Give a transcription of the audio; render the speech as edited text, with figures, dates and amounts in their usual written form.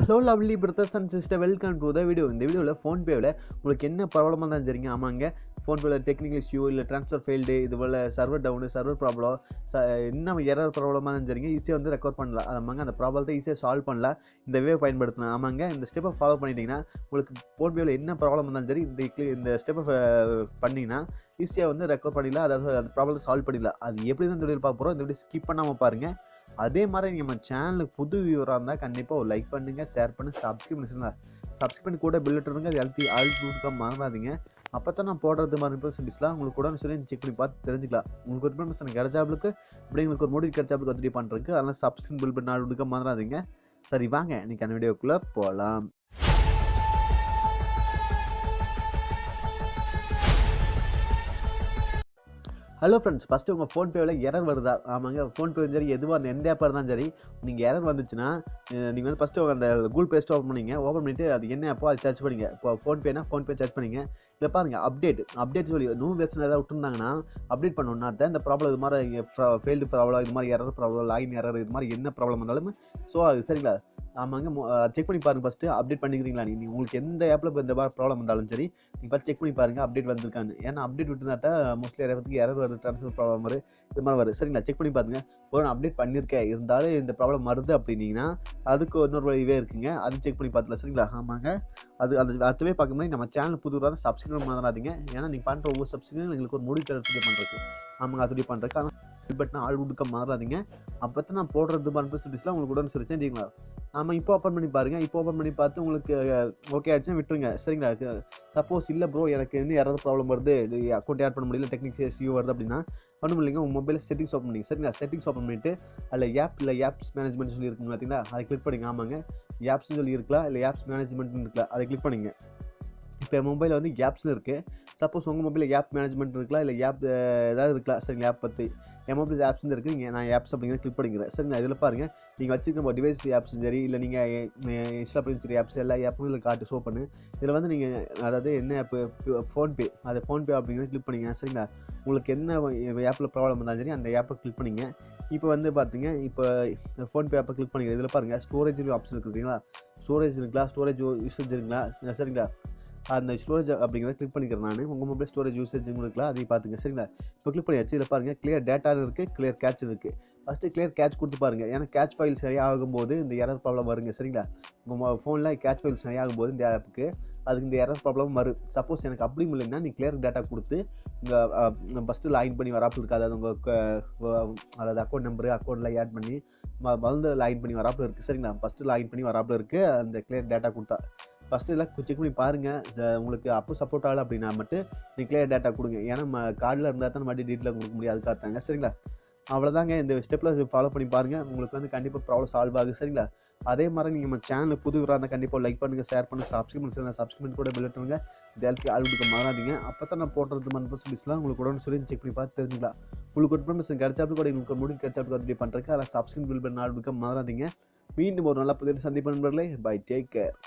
Hello lovely brothers and sister, welcome to the video. இந்த வீடியோவில் ஃபோன்பேவில் உங்களுக்கு என்ன ப்ராப்ளமாக தான் சரிங்க. ஆமாங்க, ஃபோன்பேவில் டெக்னிக்கல் இஷ்யூ இல்லை ட்ரான்ஸ்ஃபர் ஃபெயில்டு, இது போல் சர்வர் டவுனு, சர்வர் ப்ராப்ளம், இன்னும் எரர் ப்ராப்ளமாக தான் சரிங்க. ஈஸியாக வந்து ரெக்கவர் பண்ணலாம். ஆமாங்க, அந்த ப்ராப்ளத்தை ஈஸியாக சால்வ் பண்ணலாம் இந்த வே பயன்படுத்தணும். ஆமாங்க, இந்த ஸ்டெப்பை ஃபாலோ பண்ணிட்டீங்கன்னா உங்களுக்கு ஃபோன்பேவில் என்ன ப்ராப்ளம் இருந்தாலும் சரி இந்த ஸ்டெப்பை பண்ணிங்கன்னா ஈஸியாக வந்து ரெக்கவர் பண்ணிடலாம். அதாவது அந்த ப்ராப்ளத்தை சால்வ் பண்ணிடலாம். அது எப்படி தான் இந்த வீடியோ பார்க்க போகிறோம். இந்த வீடியோ ஸ்கிப் பண்ணாமல் பாருங்கள். அதே மாதிரி நம்ம சேனலுக்கு புது வியூவராக இருந்தால் கண்டிப்பாக ஒரு லைக் பண்ணுங்கள், ஷேர் பண்ணுங்கள், சப்ஸ்கிரைப் பண்ணுங்க. சப்ஸ்கிரைப் பண்ணி கூட பில் இருங்க, அது அழுத்தி கொடுக்க மறந்துடாதீங்க. அப்போ தான் நான் போடுறது மாதிரி இன்ஃபர்மேஷன்ஸ்லாம் உங்களுக்கு உடனே சொல்லி செக் பண்ணி பார்த்து தெரிஞ்சுக்கலாம். உங்களுக்கு ஒரு இன்ஃபர்மேஷன் கிடைச்சாப்புக்கு இப்படி உங்களுக்கு ஒரு மோடி கிடைச்சாப்புக்கு வந்து பண்ணுறதுக்கு அதெல்லாம் சப்ஸ்கிரைப் பில் பண்ணி கொடுக்க மறந்துடாதீங்க. சரி, வாங்க இன்னைக்கு அந்த வீடியோக்குள்ளே போகலாம். ஹலோ ஃப்ரெண்ட்ஸ், ஃபஸ்ட்டு உங்கள் ஃபோன்பேவில் எரர் வருதா? ஆமாங்க, ஃபோன்பே சரி எதுவாக எந்த ஆப்பாக இருந்தாலும் சரி, நீங்கள் எரர் வந்துச்சுன்னா நீங்கள் வந்து ஃபஸ்ட்டு அந்த கூகுள் ப்ளே ஸ்டோர் ஓப்பன் பண்ணிவிட்டு அது என்ன ஆப்போ அதை சர்ச் பண்ணிங்க. இப்போ ஃபோன்பேனா ஃபோன்பே சர்ச் பண்ணிங்க. இதில் பாருங்கள் அப்டேட் சொல்லி நியூ வெர்ஷன் ஏதாவது விட்டுருந்தாங்கன்னா அப்டேட் பண்ணணுன்னா தான் இந்த ப்ராப்ளம் இது மாதிரி ஃபெயில்டு ப்ராப்ளம், இது மாதிரி எரர் ப்ராப்ளம், லாகின் எரர், இது மாதிரி என்ன ப்ராப்ளம் இருந்தாலும் ஸோ அது சரிங்களா. ஆமாங்க, செக் பண்ணி பாருங்கள். ஃபஸ்ட்டு அப்டேட் பண்ணிக்கிறீங்களா நீங்கள் உங்களுக்கு எந்த ஆப்பில் இப்போ இந்த மாதிரி ப்ராப்ளம் இருந்தாலும் சரி நீங்கள் ஃபஸ்ட் செக் பண்ணி பாருங்கள் அப்டேட் வந்திருக்கான்னு. ஏன்னா அப்டேட் விட்டுருந்தா மோஸ்ட்லி எரர் வருது, ட்ரான்ஸ்ஃபர் ப்ராப்ளம் வரும், இது மாதிரி வரும். சரிங்களா, செக் பண்ணி பாருங்க. ஒரு நான் அப்டேட் பண்ணியிருக்கேன் இருந்தாலும் இந்த ப்ராப்ளம் வருது அப்படின்னீங்கன்னா அதுக்கு இன்னொரு வழியே இருக்குங்க, அது செக் பண்ணி பார்த்துலாம். சரிங்களா, ஆமாங்க, அது அந்த அடுத்தவே பார்க்க முடியும். நம்ம சேனல் புதுவாக சப்ஸ்கிரைப் பண்ணாதீங்க. ஏன்னா நீங்கள் பண்ணுற ஒவ்வொரு சப்ஸ்கிரைபும் எங்களுக்கு ஒரு முடி தரத்துக்கு பண்ணுறது. ஆமாங்க, அதுடைய பண்ணுறதுக்கு ஆனால் பட்டன் ஆள் கொடுக்க மாறாதீங்க. அப்போ தான் நான் போடுறது பண்புலாம் உங்களுக்கு உடனே சரி சரிங்களா. ஆமாம், இப்போ ஓப்பன் பண்ணி பாருங்கள். இப்போ ஓப்பன் பண்ணி பார்த்து உங்களுக்கு ஓகே ஆகிடுச்சுன்னா விட்டுருங்க. சரிங்களா, சப்போஸ் இல்லை ப்ரோ எனக்கு இன்னும் யாராவது ப்ராப்ளம் வருது, அக்கௌண்ட் ஆட் பண்ண முடியல, டெக்னிக்ஸ் இஷ்யூ வருது அப்படின்னா ஒன்றும் இல்லைங்க, உங்கள் மொபைலில் செட்டிங்ஸ் ஓப்பன் பண்ணி. சரிங்களா, செட்டிங்ஸ் ஓப்பன் பண்ணிவிட்டு அதில் ஆப்ஸ் மேனேஜ்மெண்ட் சொல்லி இருக்குங்க பார்த்தீங்களா, அதை கிளிக் பண்ணிங்க. ஆமாங்க, ஆப்ஸ்னு சொல்லி இருக்கலாம், இல்லை ஆப்ஸ் மேனேஜ்மெண்ட்னு இருக்கலாம், அதை கிளிக் பண்ணிங்க. இப்போ மொபைலில் வந்து ஆப்ஸ்னு இருக்குது. சப்போஸ் உங்கள் மொபைலில் ஆப் மேனேஜ்மெண்ட் இருக்கலாம், இல்லை ஆப் ஏதாவது இருக்கலாம். சரிங்களா, ஆப் பற்றி என் மொபைல் ஆப்ஸ் இருக்குது. நீங்கள் நான் ஆப்ஸ் அப்படிங்கிறத கிளிக் பண்ணிக்கிறேன். சரிங்களா, இதில் பாருங்கள் நீங்கள் வச்சுருக்க டிவைஸ் ஆப்ஸும் சரி, இல்லை நீங்கள் இன்ஸ்டா பண்ணி சரி ஆப்ஸ் எல்லா ஆப்பும் இதில் காட்டு ஷோ பண்ணு. இதில் வந்து நீங்கள் அதாவது என்ன ஆப்பு ஃபோன்பே, அதை ஃபோன்பே அப்படிங்கிறத கிளிக் பண்ணிங்க. சரிங்களா, உங்களுக்கு என்ன ஆப்பில் ப்ராப்ளம் இருந்தாலும் சரி அந்த ஆப்பை கிளிக் பண்ணிங்க. இப்போ வந்து பார்த்தீங்க, இப்போ ஃபோன்பே ஆப்பை கிளிக் பண்ணிங்க. இதில் பாருங்கள் ஸ்டோரேஜ் ஆப்ஷன் இருக்குதுங்களா, ஸ்டோரேஜ் இருக்குங்களா, ஸ்டோரேஜ் யூசேஜ் இருக்குங்களா. சரிங்களா, அந்த ஸ்டோரேஜ் அப்படிங்கிறத கிளிக் பண்ணிக்கிறேன் நான். உங்கள் மொபைல் ஸ்டோரேஜ் யூசேஜ் இருக்கலாம், அதையும் பார்த்துங்க. சரிங்களா, இப்போ கிளிக் பண்ணியாச்சு. இதில் பாருங்கள் கிளியர் டேட்டான்னு இருக்குது, கிளியர் கேட்ச் இருக்குது. ஃபஸ்ட்டு கிளியர் கேட்ச் கொடுத்து பாருங்கள். ஏன்னா கேட்ச் ஃபைல் சரியாகும் போது இந்த எரர் ப்ராப்ளம் வருங்க. சரிங்களா, உங்கள் ஃபோனில் கேட்ச் ஃபைல் சரியாகும் போது இந்த ஆப்புக்கு அதுக்கு இந்த எரர் ப்ராப்ளம் வரும். சப்போஸ் எனக்கு அப்படி இல்லைன்னா நீங்கள் கிளியர் டேட்டா கொடுத்து உங்கள் ஃபஸ்ட்டு லாகின் பண்ணி வராப்பில் இருக்குது. அதாவது உங்கள் அக்கௌண்ட் நம்பரு அக்கௌண்ட்டில் ஆட் பண்ணி வந்து லாகின் பண்ணி வராப்பில் இருக்குது. சரிங்களா, ஃபஸ்ட்டு லாகின் பண்ணி வராப்பில் இருக்குது. அந்த கிளியர் டேட்டா கொடுத்தா ஃபஸ்ட்டு எல்லாம் செக் பண்ணி பாருங்கள். உங்களுக்கு அப்போ சப்போர்ட் ஆகலை அப்படின்னா மட்டும் நீங்கள் கிளியர் டேட்டா கொடுங்க. ஏன்னா கார்டில் இருந்தால் தான் மறுபடியும் டீட்டெயில் கொடுக்க முடியாது, அதுக்காகத்தாங்க. சரிங்களா, அவ்வளோதாங்க. இந்த ஸ்டெப்பில் ஃபாலோ பண்ணி பாருங்கள், உங்களுக்கு வந்து கண்டிப்பாக ப்ராப்ளம் சால்வ் ஆகுது. சரிங்களா, அதே மாதிரி நீங்கள் நம்ம சேனல் புதுவராக இருந்தால் கண்டிப்பாக லைக் பண்ணுங்கள், ஷேர் பண்ணுங்கள், சப்ஸ்கிரைப் கூட பில் பண்ணுங்க. டேல்க்கு ஆள் கொடுக்க மாறாதீங்க. அப்போ தான் நான் போடுறது மந்த்ஸ்லாம் உங்களுக்கு உடனே சொல்லி செக் பண்ணி பார்த்து தெரிஞ்சுக்கலாம். உங்களுக்கு ஒரு இன்ஃபர்மேஷன் கிடைச்சாப்பு கூட உங்களுக்கு முடிவு கிடைச்சாப்பு அப்படி பண்ணுறதுக்கு அதில் சப்ஸ்கிரைப் பில் பண்ண ஆள் கொடுக்க மாறாதீங்க. மீண்டும் ஒரு நல்ல புதிய சந்திப்பு நண்பர்களே. Bye, take care.